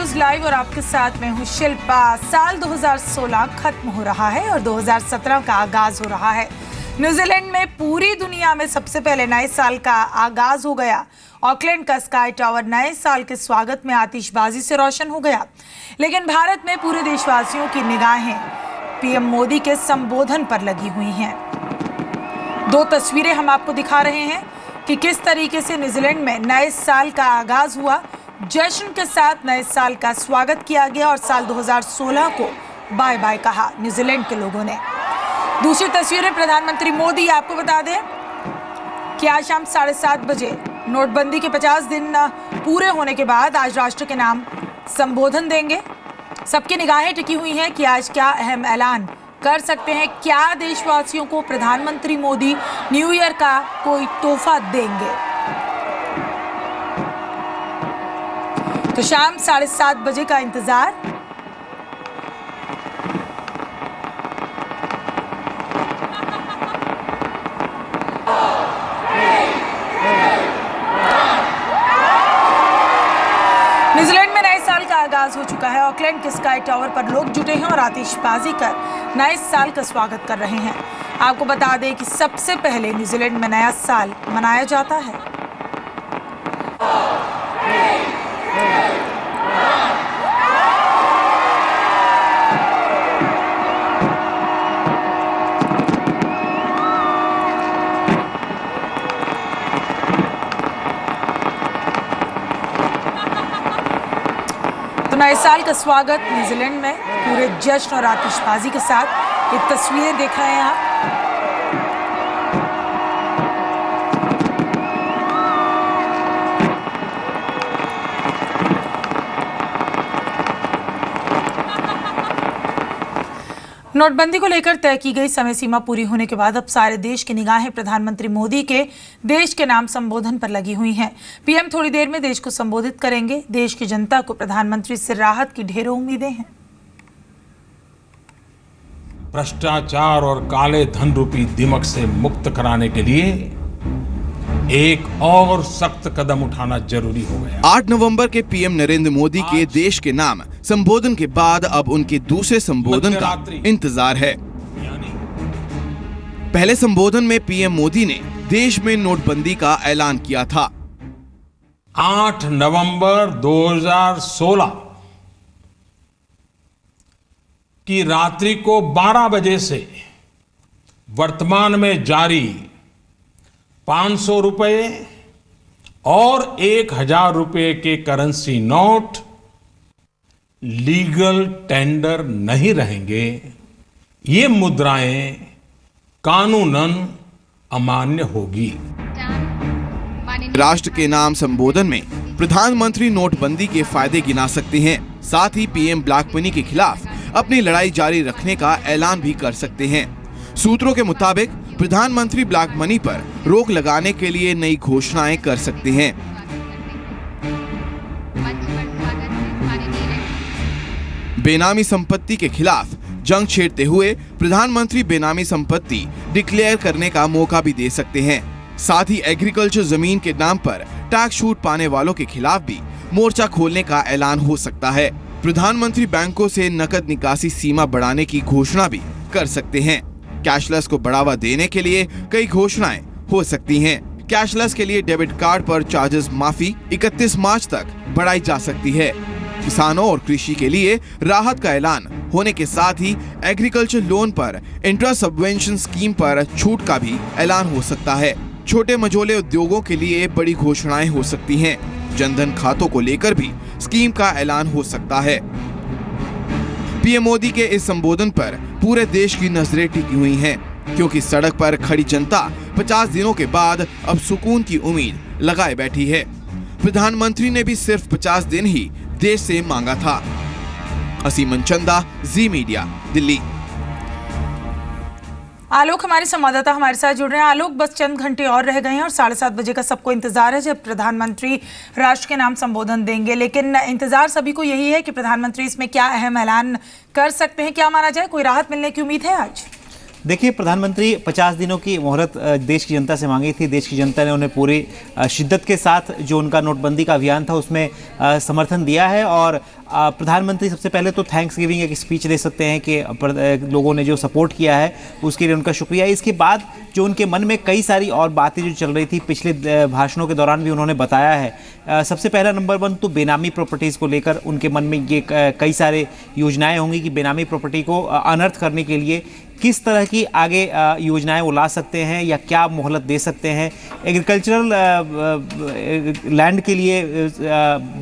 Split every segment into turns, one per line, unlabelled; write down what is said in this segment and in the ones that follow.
News live और आपके साथ मैं हूं शिल्पा। साल 2016 खत्म हो रहा है और 2017 का आगाज हो रहा है। न्यूजीलैंड में पूरी दुनिया में सबसे पहले नए साल का आगाज हो गया। ऑकलैंड का स्काई टावर नए साल के स्वागत में आतिशबाजी से रोशन हो गया। लेकिन भारत में पूरे देशवासियों की निगाहें पीएम मोदी के संबोधन पर लगी हुई हैं। दो तस्वीरें हम आपको दिखा रहे हैं कि किस तरीके से न्यूजीलैंड में नए साल का आगाज हुआ। जश्न के साथ नए साल का स्वागत किया गया और साल 2016 को बाय बाय कहा न्यूजीलैंड के लोगों ने। दूसरी तस्वीर है प्रधानमंत्री मोदी। आपको बता दें कि आज शाम 7:30 बजे नोटबंदी के 50 दिन पूरे होने के बाद आज राष्ट्र के नाम संबोधन देंगे। सबकी निगाहें टिकी हुई हैं कि आज क्या अहम ऐलान कर सकते हैं। क्या देशवासियों को प्रधानमंत्री मोदी न्यू ईयर का कोई तोहफा देंगे। तो शाम 7:30 बजे का इंतजार। न्यूजीलैंड में नए साल का आगाज हो चुका है। ऑकलैंड के स्काई टावर पर लोग जुटे हैं और आतिशबाजी कर नए साल का स्वागत कर रहे हैं। आपको बता दें कि सबसे पहले न्यूजीलैंड में नया साल मनाया जाता है। तो नए साल का स्वागत न्यूजीलैंड में पूरे जश्न और आतिशबाजी के साथ। ये तस्वीरें देख रहे हैं आप। नोटबंदी को लेकर तय की गई समय सीमा पूरी होने के बाद अब सारे देश की निगाहें प्रधानमंत्री मोदी के देश के नाम संबोधन पर लगी हुई हैं। पीएम थोड़ी देर में देश को संबोधित करेंगे। देश की जनता को प्रधानमंत्री से राहत की ढेरों उम्मीदें हैं।
भ्रष्टाचार और काले धन रूपी दिमक से मुक्त कराने के लिए एक और सख्त कदम उठाना जरूरी हो गया।
8 नवंबर के पीएम नरेंद्र मोदी के देश के नाम संबोधन के बाद अब उनके दूसरे संबोधन का इंतजार है। पहले संबोधन में पीएम मोदी ने देश में नोटबंदी का ऐलान किया था।
8 नवंबर 2016 की रात्रि को 12 बजे से वर्तमान में जारी 500 रुपए और 1000 रुपए के करेंसी नोट लीगल टेंडर नहीं रहेंगे। ये मुद्राएं कानूनन अमान्य होगी।
राष्ट्र के नाम संबोधन में प्रधानमंत्री नोटबंदी के फायदे गिना सकते हैं। साथ ही पीएम ब्लैक मनी के खिलाफ अपनी लड़ाई जारी रखने का ऐलान भी कर सकते हैं। सूत्रों के मुताबिक प्रधानमंत्री ब्लैक मनी पर रोक लगाने के लिए नई घोषणाएं कर सकते हैं। बेनामी संपत्ति के खिलाफ जंग छेड़ते हुए प्रधानमंत्री बेनामी संपत्ति डिक्लेयर करने का मौका भी दे सकते हैं। साथ ही एग्रीकल्चर जमीन के नाम पर टैक्स छूट पाने वालों के खिलाफ भी मोर्चा खोलने का ऐलान हो सकता है। प्रधानमंत्री बैंकों से नकद निकासी सीमा बढ़ाने की घोषणा भी कर सकते हैं। कैशलेस को बढ़ावा देने के लिए कई घोषणाएं हो सकती हैं। कैशलेस के लिए डेबिट कार्ड पर चार्जेस माफी 31 मार्च तक बढ़ाई जा सकती है। किसानों और कृषि के लिए राहत का ऐलान होने के साथ ही एग्रीकल्चर लोन पर इंट्रा सबवेंशन स्कीम पर छूट का भी ऐलान हो सकता है। छोटे मझोले उद्योगों के लिए बड़ी घोषणाएं हो सकती हैं। जनधन खातों को लेकर भी स्कीम का ऐलान हो सकता है। पीएम मोदी के इस संबोधन पर पूरे देश की नजरें टिकी हुई हैं, क्योंकि सड़क पर खड़ी जनता 50 दिनों के बाद अब सुकून की उम्मीद लगाए बैठी है। प्रधानमंत्री ने भी सिर्फ 50 दिन ही देश से मांगा था। असीमन चंदा, जी मीडिया, दिल्ली।
आलोक हमारे संवाददाता हमारे साथ जुड़ रहे हैं। आलोक, बस चंद घंटे और रह गए हैं और 7:30 बजे का सबको इंतजार है जब प्रधानमंत्री राष्ट्र के नाम संबोधन देंगे। लेकिन इंतजार सभी को यही है कि प्रधानमंत्री इसमें क्या अहम ऐलान कर सकते हैं। क्या माना जाए, कोई राहत मिलने की उम्मीद है आज?
देखिए, प्रधानमंत्री 50 दिनों की मोहलत देश की जनता से मांगी थी। देश की जनता ने उन्हें पूरी शिद्दत के साथ जो उनका नोटबंदी का अभियान था उसमें समर्थन दिया है। और प्रधानमंत्री सबसे पहले तो थैंक्स गिविंग एक स्पीच दे सकते हैं कि लोगों ने जो सपोर्ट किया है उसके लिए उनका शुक्रिया। इसके बाद जो उनके मन में कई सारी और बातें जो चल रही थी पिछले भाषणों के दौरान भी उन्होंने बताया है। सबसे पहला नंबर 1 तो बेनामी प्रॉपर्टीज़ को लेकर उनके मन में ये कई सारे योजनाएं होंगी कि बेनामी प्रॉपर्टी को अनर्थ करने के लिए किस तरह की आगे योजनाएं वो ला सकते हैं या क्या मोहलत दे सकते हैं। एग्रीकल्चरल लैंड के लिए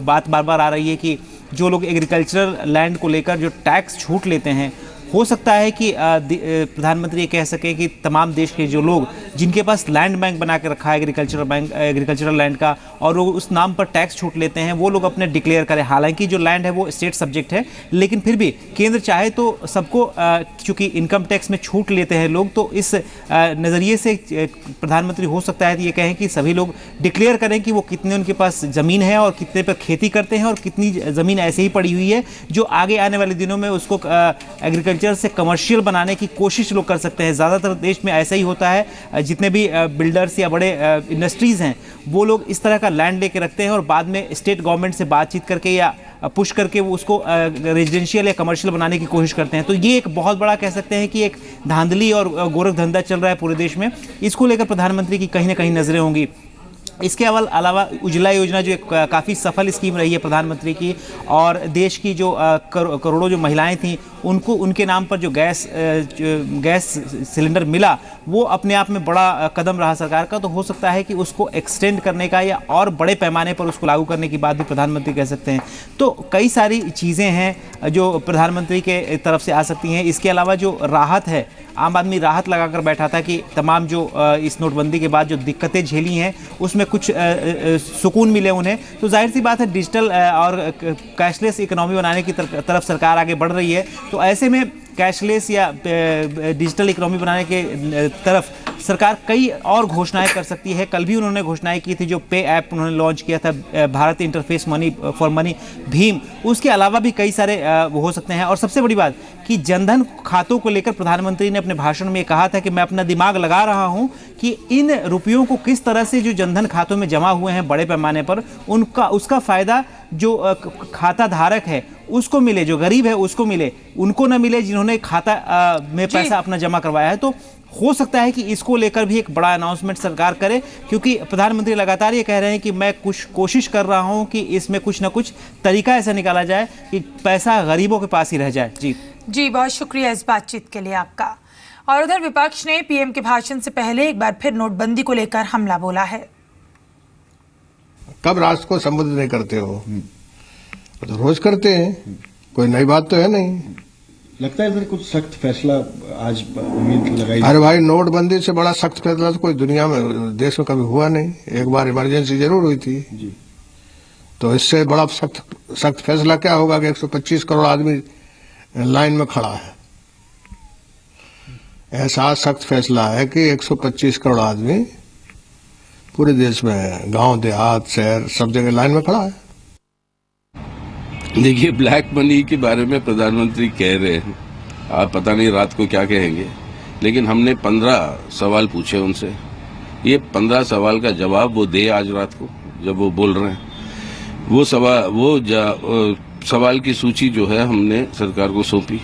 बात बार बार आ रही है कि जो लोग एग्रीकल्चरल लैंड को लेकर जो टैक्स छूट लेते हैं, हो सकता है कि प्रधानमंत्री ये कह सकें कि तमाम देश के जो लोग जिनके पास लैंड बैंक बना के रखा है एग्रीकल्चरल लैंड का, और वो उस नाम पर टैक्स छूट लेते हैं, वो लोग अपने डिक्लेयर करें। हालांकि जो लैंड है वो स्टेट सब्जेक्ट है, लेकिन फिर भी केंद्र चाहे तो सबको, चूंकि इनकम टैक्स में छूट लेते हैं लोग, तो इस नज़रिए से प्रधानमंत्री हो सकता है ये कहें कि सभी लोग डिक्लेयर करें कि वो कितने उनके पास ज़मीन है और कितने पर खेती करते हैं और कितनी ज़मीन ऐसे ही पड़ी हुई है जो आगे आने वाले दिनों में उसको एग्रीकल्चर से कमर्शियल बनाने की कोशिश लोग कर सकते हैं। ज़्यादातर देश में ऐसा ही होता है, जितने भी बिल्डर्स या बड़े इंडस्ट्रीज़ हैं वो लोग इस तरह का लैंड लेके रखते हैं और बाद में स्टेट गवर्नमेंट से बातचीत करके या पुश करके वो उसको रेजिडेंशियल या कमर्शियल बनाने की कोशिश करते हैं। तो ये एक बहुत बड़ा कह सकते हैं कि एक धांधली और गोरख धंधा चल रहा है पूरे देश में। इसको लेकर प्रधानमंत्री की कहीं ना कहीं नज़रें होंगी। इसके अलावा उज्ज्वला योजना जो एक काफ़ी सफल स्कीम रही है प्रधानमंत्री की, और देश की जो करोड़ों जो महिलाएं थीं उनको उनके नाम पर जो गैस सिलेंडर मिला, वो अपने आप में बड़ा कदम रहा सरकार का। तो हो सकता है कि उसको एक्सटेंड करने का या और बड़े पैमाने पर उसको लागू करने की बात भी प्रधानमंत्री कह सकते हैं। तो कई सारी चीज़ें हैं जो प्रधानमंत्री के तरफ से आ सकती हैं। इसके अलावा जो राहत है, आम आदमी राहत लगाकर बैठा था कि तमाम जो इस नोटबंदी के बाद जो दिक्कतें झेली हैं उसमें कुछ सुकून मिले उन्हें। तो जाहिर सी बात है डिजिटल और कैशलेस इकोनॉमी बनाने की तरफ सरकार आगे बढ़ रही है। तो ऐसे में कैशलेस या डिजिटल इकोनॉमी बनाने के तरफ सरकार कई और घोषणाएं कर सकती है। कल भी उन्होंने घोषणाएं की थी, जो पे ऐप उन्होंने लॉन्च किया था Bharat interface money for money Bhim, उसके अलावा भी कई सारे वो हो सकते हैं। और सबसे बड़ी बात कि जनधन खातों को लेकर प्रधानमंत्री ने अपने भाषण में कहा था कि मैं अपना दिमाग लगा रहा हूं कि इन रुपयों को किस तरह से जो जनधन खातों में जमा हुए हैं बड़े पैमाने पर उसका फ़ायदा जो खाता धारक है उसको मिले, जो गरीब है उसको मिले, उनको ना मिले जिन्होंने खाता में पैसा अपना जमा करवाया है। तो हो सकता है कि इसको लेकर भी एक बड़ा अनाउंसमेंट सरकार करे, क्योंकि प्रधानमंत्री लगातार ये कह रहे हैं कि मैं कुछ कोशिश कर रहा हूं कि इसमें कुछ ना कुछ तरीका ऐसा निकाला जाए कि पैसा गरीबों के पास ही रह जाए।
जी, बहुत शुक्रिया इस बातचीत के लिए आपका। और उधर विपक्ष ने पीएम के भाषण से पहले एक बार फिर नोटबंदी को लेकर हमला बोला है।
कब राष्ट्र को संबोधित नहीं करते हो? तो रोज करते हैं, कोई नई बात तो है नहीं।
लगता है फिर कुछ सख्त फैसला आज उम्मीद लगाई।
अरे भाई, नोटबंदी से बड़ा सख्त फैसला तो कोई दुनिया में, देश में कभी हुआ नहीं। एक बार इमरजेंसी जरूर हुई थी जी, तो इससे बड़ा सख्त फैसला क्या होगा कि 125 करोड़ आदमी लाइन में खड़ा है। ऐसा सख्त फैसला है कि 125 करोड़ आदमी पूरे देश में, गांव देहात शहर सब जगह लाइन में खड़ा है।
देखिए, ब्लैक मनी के बारे में प्रधानमंत्री कह रहे हैं, आप पता नहीं रात को क्या कहेंगे, लेकिन हमने 15 सवाल पूछे उनसे। ये 15 सवाल का जवाब वो दे आज रात को, जब वो बोल रहे हैं। वो सवाल की सूची जो है हमने सरकार को सौंपी।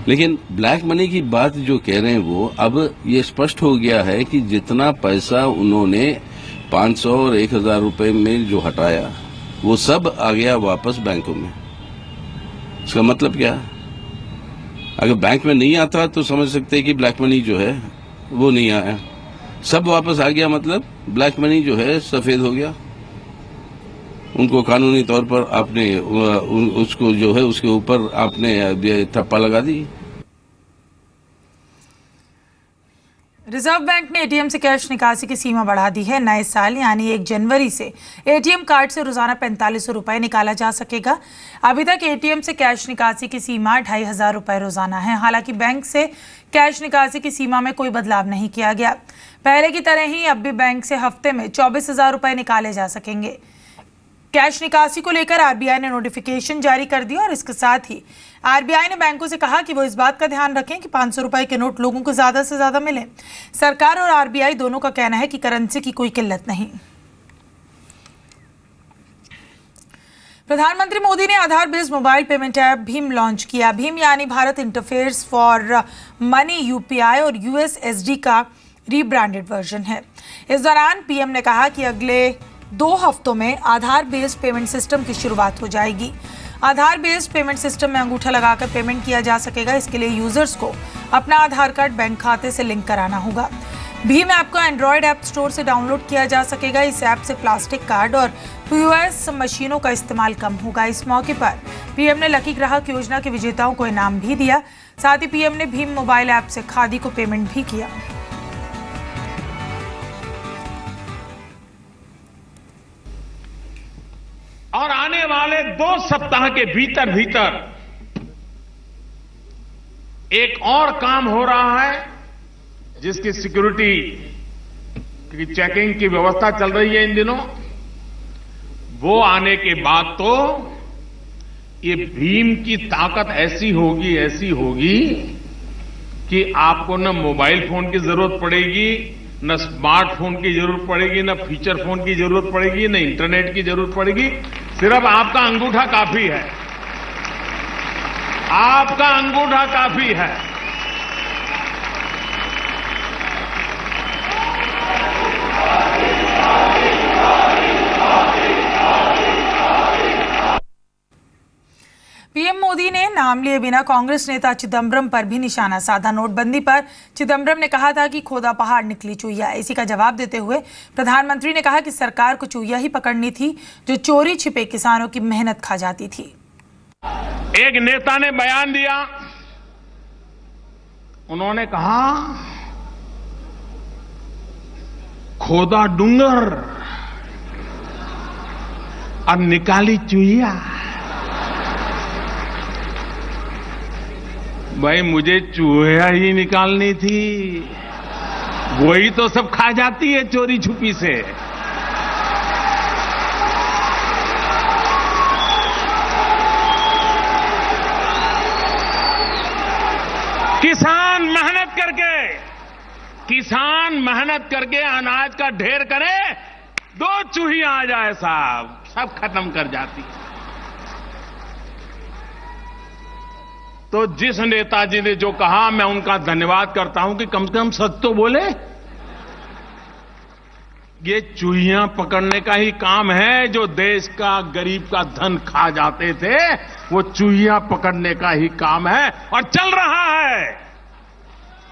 लेकिन ब्लैक मनी की बात जो कह रहे हैं वो, अब ये स्पष्ट हो गया है कि जितना पैसा उन्होंने 500 और 1000 रुपए में जो हटाया, वो सब आ गया वापस बैंकों में। इसका मतलब क्या है? अगर बैंक में नहीं आता तो समझ सकते हैं कि ब्लैक मनी जो है वो नहीं आया। सब वापस आ गया, मतलब ब्लैक मनी जो है सफेद हो गया। उनको कानूनी तौर पर आपने उसको जो है उसके ऊपर आपने ठप्पा लगा दी।
रिजर्व बैंक ने एटीएम से कैश निकासी की सीमा बढ़ा दी है। नए साल यानी 1 जनवरी से एटीएम कार्ड से रोजाना 4500 रुपए निकाला जा सकेगा। अभी तक एटीएम से कैश निकासी की सीमा 2500 रुपए रोजाना है। हालांकि बैंक से कैश निकासी की सीमा में कोई बदलाव नहीं किया गया। पहले की तरह ही अब भी बैंक से हफ्ते में 24,000 रुपए निकाले जा सकेंगे। कैश निकासी को लेकर आरबीआई ने नोटिफिकेशन जारी कर दिया और इसके साथ ही आरबीआई ने बैंकों से कहा कि वो इस बात का ध्यान रखें कि 500 रुपए के नोट लोगों को ज्यादा से ज्यादा मिले। सरकार और आरबीआई दोनों का कहना है कि करेंसी की कोई किल्लत नहीं। प्रधानमंत्री मोदी ने Aadhaar based mobile payment app भीम लॉन्च किया। भीम यानी Bharat interface for money UPI और यूएसएसडी का रीब्रांडेड वर्जन है। इस दौरान पीएम ने कहा कि अगले 2 हफ्तों में आधार बेस्ड पेमेंट सिस्टम की शुरुआत हो जाएगी। आधार बेस्ड पेमेंट सिस्टम में अंगूठा लगाकर पेमेंट किया जा सकेगा। इसके लिए यूजर्स को अपना आधार कार्ड बैंक खाते से लिंक कराना होगा। भीम ऐप को एंड्रॉयड ऐप स्टोर से डाउनलोड किया जा सकेगा। इस ऐप से प्लास्टिक कार्ड और पीओएस मशीनों का इस्तेमाल कम होगा। इस मौके पर पीएम ने लकी ग्राहक योजना के विजेताओं को इनाम भी दिया। साथ ही पीएम ने भीम मोबाइल ऐप से खादी को पेमेंट भी किया।
और आने वाले 2 सप्ताह के भीतर एक और काम हो रहा है जिसकी सिक्योरिटी की चेकिंग की व्यवस्था चल रही है इन दिनों। वो आने के बाद तो ये भीम की ताकत ऐसी होगी कि आपको न मोबाइल फोन की जरूरत पड़ेगी, न स्मार्टफोन की जरूरत पड़ेगी, न फीचर फोन की जरूरत पड़ेगी, न इंटरनेट की जरूरत पड़ेगी। सिर्फ आपका अंगूठा काफी है। आपका अंगूठा काफी है।
पीएम मोदी ने नाम लिए बिना कांग्रेस नेता चिदम्बरम पर भी निशाना साधा। नोटबंदी पर चिदम्बरम ने कहा था कि खोदा पहाड़ निकली चूहिया। इसी का जवाब देते हुए प्रधानमंत्री ने कहा कि सरकार को चूहिया ही पकड़नी थी जो चोरी छिपे किसानों की मेहनत खा जाती थी।
एक नेता ने बयान दिया, उन्होंने कहा खोदा डूंगर और निकाली चूहिया। भाई मुझे चूहिया ही निकालनी थी, वही तो सब खा जाती है चोरी छुपी से। किसान मेहनत करके अनाज का ढेर करे, 2 चूहियां आ जाए साहब, सब खत्म कर जाती। तो जिस नेताजी ने जो कहा, मैं उनका धन्यवाद करता हूं कि कम से कम सच तो बोले। ये चूहियां पकड़ने का ही काम है, जो देश का गरीब का धन खा जाते थे, वो चूहियां पकड़ने का ही काम है और चल रहा है,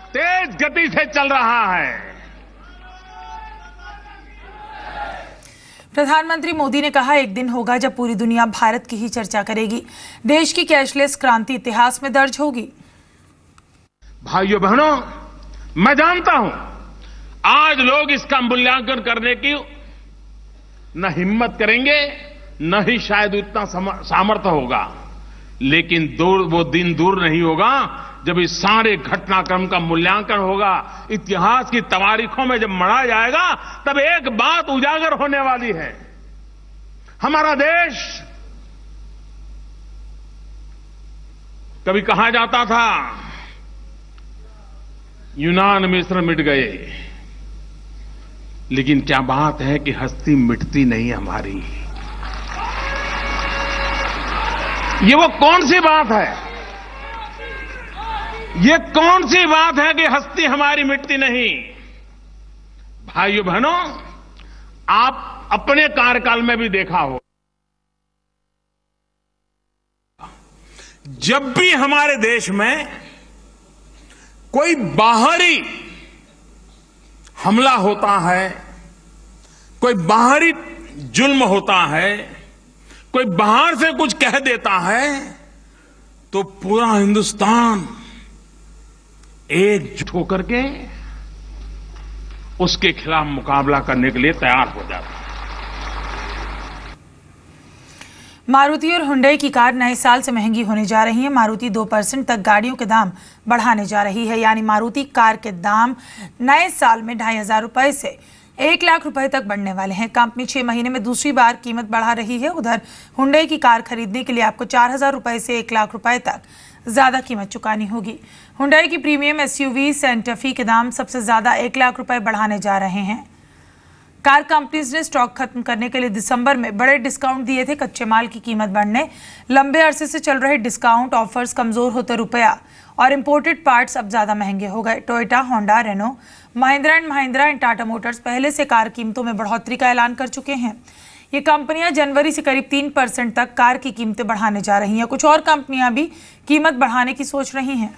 तेज गति से चल रहा है।
प्रधानमंत्री मोदी ने कहा, एक दिन होगा जब पूरी दुनिया भारत की ही चर्चा करेगी। देश की कैशलेस क्रांति इतिहास में दर्ज होगी।
भाइयों बहनों, मैं जानता हूं आज लोग इसका मूल्यांकन करने की न हिम्मत करेंगे, न ही शायद उतना सामर्थ्य होगा, लेकिन वो दिन दूर नहीं होगा जब इस सारे घटनाक्रम का मूल्यांकन होगा, इतिहास की तवारीखों में जब मढ़ा जाएगा, तब एक बात उजागर होने वाली है। हमारा देश, कभी कहा जाता था यूनान मिस्र मिट गए, लेकिन क्या बात है कि हस्ती मिटती नहीं हमारी। ये वो कौन सी बात है, ये कौन सी बात है कि हस्ती हमारी मिटती नहीं। भाइयों बहनों, आप अपने कार्यकाल में भी देखा हो, जब भी हमारे देश में कोई बाहरी हमला होता है, कोई बाहरी जुल्म होता है, कोई बाहर से कुछ कह देता है, तो पूरा हिंदुस्तान एकजुट होकर के उसके खिलाफ मुकाबला करने के लिए तैयार हो जाता है।
मारुति और हुंडई की कार नए साल से महंगी होने जा रही है। मारुति 2% तक गाड़ियों के दाम बढ़ाने जा रही है, यानी मारुति कार के दाम नए साल में 2500 रुपए से 1 लाख रुपए तक बढ़ने वाले हैं। कंपनी 6 महीने में दूसरी बार कीमत बढ़ा रही है। उधर हुंडई की कार खरीदने के लिए आपको 4,000 रुपए से 1 लाख रुपए तक ज्यादा कीमत चुकानी होगी। हुंडई की प्रीमियम एसयूवी सेंटा फी के दाम सबसे ज्यादा 1 लाख रुपए बढ़ाने जा रहे हैं। कार कंपनीज ने स्टॉक खत्म करने के लिए दिसंबर में बड़े डिस्काउंट दिए थे। कच्चे माल की कीमत बढ़ने, लंबे अरसे से चल रहे डिस्काउंट ऑफर्स, कमजोर होते रुपया और इंपोर्टेड पार्ट्स अब ज्यादा महंगे हो गए। Toyota, Honda, Renault, Mahindra and Mahindra and Tata Motors पहले से कार कीमतों में बढ़ोतरी का ऐलान कर चुके हैं। ये कंपनियां जनवरी से करीब 3% तक कार की कीमतें बढ़ाने जा रही हैं। कुछ और कंपनियां भी कीमत बढ़ाने की सोच रही हैं।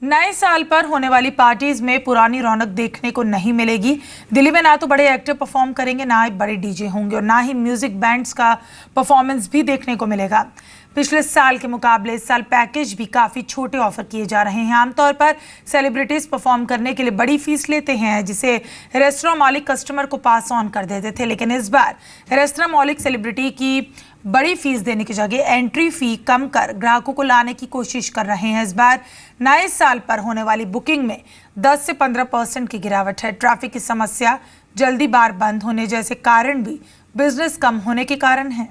नए साल पर होने वाली पार्टीज में पुरानी रौनक देखने को नहीं मिलेगी। दिल्ली में ना तो बड़े एक्टर परफॉर्म करेंगे, ना ही बड़े डीजे होंगे और ना ही म्यूजिक बैंड्स का परफॉर्मेंस भी देखने को मिलेगा। पिछले साल के मुकाबले इस साल पैकेज भी काफ़ी छोटे ऑफर किए जा रहे हैं। आमतौर पर सेलिब्रिटीज परफॉर्म करने के लिए बड़ी फीस लेते हैं, जिसे रेस्तरां मालिक कस्टमर को पास ऑन कर देते थे। लेकिन इस बार रेस्तरां मालिक सेलिब्रिटी की बड़ी फीस देने की जगह एंट्री फी कम कर ग्राहकों को लाने की कोशिश कर रहे हैं। इस बार नए साल पर होने वाली बुकिंग में 10 से 15% की गिरावट है। ट्रैफिक की समस्या, जल्दी बार बंद होने जैसे कारण भी बिजनेस कम होने के कारण हैं।